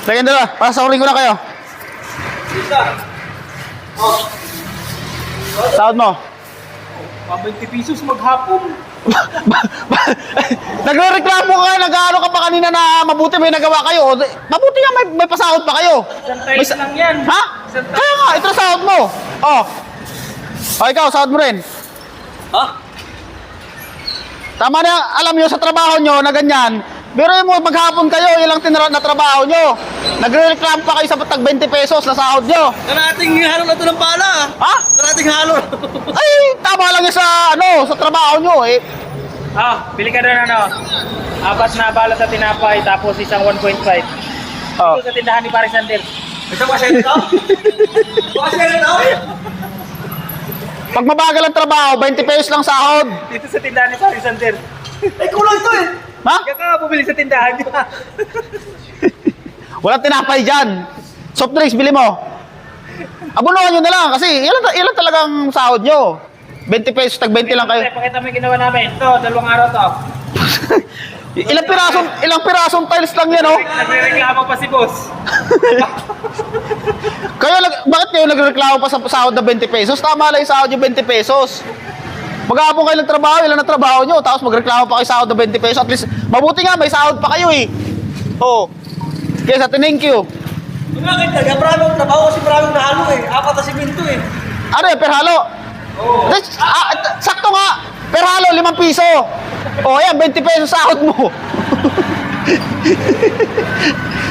Lagyan dala. Pasahurin ko na kayo. Sahod mo. 20 pesos maghapon. Nagre-reklamo ka, nag-ano ka pa kanina na mabuti may nagawa kayo. Mabuti nga may pasahod pa kayo. Isang tiles lang yan. Ha? Kaya nga, ito sahod mo. Oh. O ikaw, sahod mo rin. Ha? Tama na, alam nyo sa trabaho nyo na ganyan. Pero mo maghapon kayo, ilang na trabaho nyo. Nagre-reklamo pa kayo sa tag 20 pesos na sahod nyo. Karating halo na ito ng pala. Ha? Karating halo. Ay, tama lang yun sa trabaho nyo eh. Bili ka doon apat na balot sa tinapay tapos isang 1.5. Oh. Ito sa tindahan ni Paris Sandel. Ito ba siya ito? Pag mabagal ang trabaho, 20 pesos lang sahod. Dito sa tindahan ni Paris Sandel. Ay, kulang ito eh. Ha? Kaya ka bumili sa tindahan niya. Walang tinapay dyan. Soft drinks, bili mo. Abunuhan nyo na lang kasi ilan talagang sahod nyo. 20 pesos, tag 20 lang kayo. Pakita mo yung ginawa namin. Ito, 2 araw to. Ilang pirasong tiles lang yan, oh. Nagre-reklamo pa si boss. Bakit kayo nagreklamo pa sa sahod na 20 pesos? Tama lang yung sahod yung 20 pesos. Maghapon kayo ng trabaho, ilan na trabaho nyo, tapos magreklamo pa kayo sahod na 20 pesos. At least, mabuti nga, may sahod pa kayo eh. Oo. Kaya sa thank you. Bakit? Maraming trabaho kasi maraming nahalo eh. 4 na siminto eh. Ano eh, per halo? Oo. Sakto nga, per halo, 5 piso. O, ayan, 20 pesos sahod mo.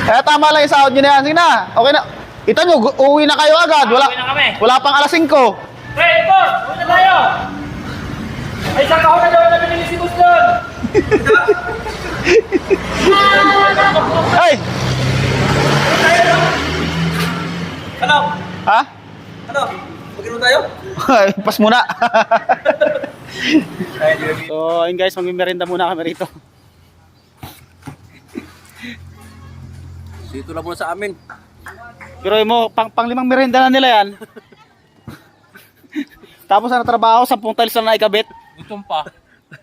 Kaya tama lang yung sahod nyo na yan. Sige na, okay na. Kita nyo, uuwi na kayo agad. Uuwi na kami. Wala pang alas 5. Hey, boss! Uwi na tayo! Ay, isang kahon na daw na binili si boss doon! Ay! Ano? Ha? Ano? Mag-inom tayo? Ay, pas muna. So, ayun guys, mag-merienda muna kami rito. Dito lang muna sa amin. Pero mo, pang 5 merienda na nila yan. Tapos na trabaho, 10 tiles na naikabit. Gutom pa.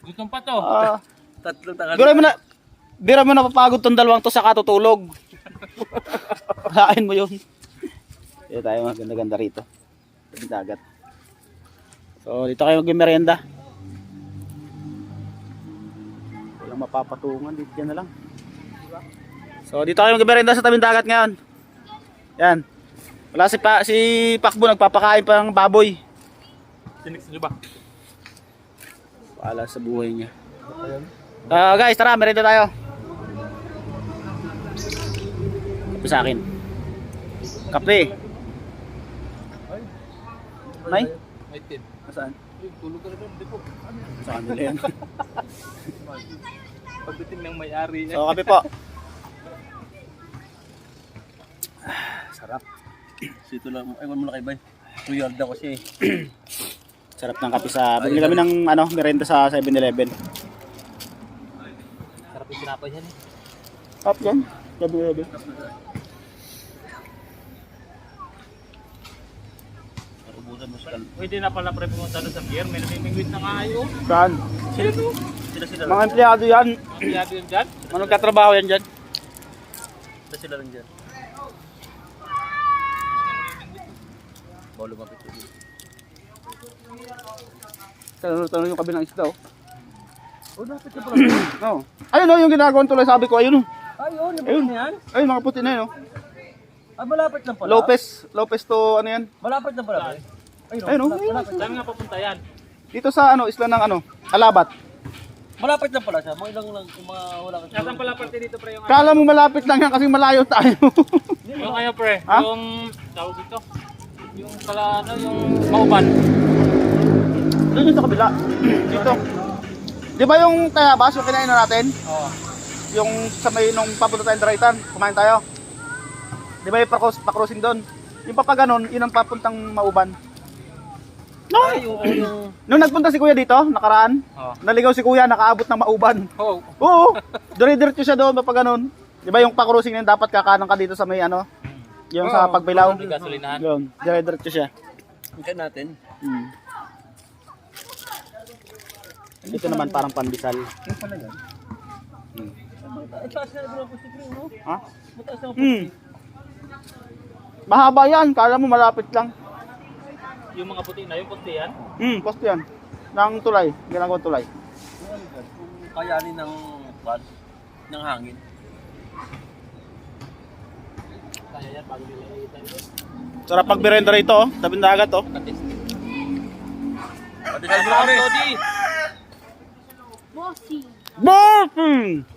Gutom pa to. Tatlong tangan. Bira mo napapagod tong dalawang to sa katutulog. Kain mo yun. Dito tayo maganda-ganda rito. Sa dagat. So, dito kayo mag-merienda. Walang mapapatungan, dito yan na lang. So, dito kayo mag-merienda sa tabing dagat ngayon. Yan. Wala si Pakbo nagpapakain pa ng baboy. Sinix nyo ba? Wala sa buhay niya. Guys, tara, merienda tayo. Kape sa akin. Kape. May? May tin. Saan? Tulog ka na doon, di po. Saan nila yan? Pagdating ng may-ari. So, kape po. Sarap. Sito lang, ewan mo na kay Bay. Royal daw kasi. Sarap ng kape sa... Bumili kami ng merienda sa 7-Eleven. Sarap yung sinapay yan eh. Sarap yan. 7-Eleven. Ubusan mo siya. Pwede na pala pre pumunta doon sa pier. May namimingwit na nga ayo. Saan? Sila to? Sila Mga empleyado yan. Piyado yun dyan? Anong katrabaho yan dyan? Sila lang dyan. Bawal lumapit yun. Tanong yung kabilang isda, oh. Oh, dapat na pala. No. Ayun, oh, yung ginagawang tulay, sabi ko, ayun, oh. Ayun, Ayun. na yan? Ayun, mga puti na yun, oh. Malapit lang pala. Lopez to, ano yan? Malapit lang pala. Ayun, oh. Saan nga papunta yan? Dito sa, isla ng, Alabat. Malapit lang pala siya. Mga ilang lang, mga wala ka. Saan pala parte dito pre yung Kala mo malapit lang yan kasi malayo tayo. yung ano pre? Ha? Yung tawag dito. Yung pala yung Mauban. Doon yung sa kabila. Dito. Di ba yung Tayabas, yung kinain na natin? Oo. Yung sa may nung papunta tayong Daraitan, kumain tayo. Di ba yung pa-crossing doon? Yung papaganon, yun ang papuntang Mauban. No. Ay, yung Nung nagpunta si Kuya dito, nakaraan, naligaw si Kuya, nakaabot ng Mauban. oh. Oo, dire-diretso siya doon, papaganon. Di ba yung pa-crossing na yun, dapat kakanan ka dito sa may yung sa Pagbilaw. Gasolinahan. Yun, dire-diretso siya. Ikan natin. Ito naman parang pandesal. Yung pala yan. Taas na bro, pusti pre, no? Ha? Mataas na Mahaba yan, kala mo malapit lang. Yung mga puti na, yung pusti yan? Poste yan. Ng tulay, ginagawang tulay. Kung kayanin ng bad, ng hangin. Kaya yan, bago nila itan. Sarap pag merenda rito, oh. Tabing dagat, oh. Pati sa bro, Todi! Bossing!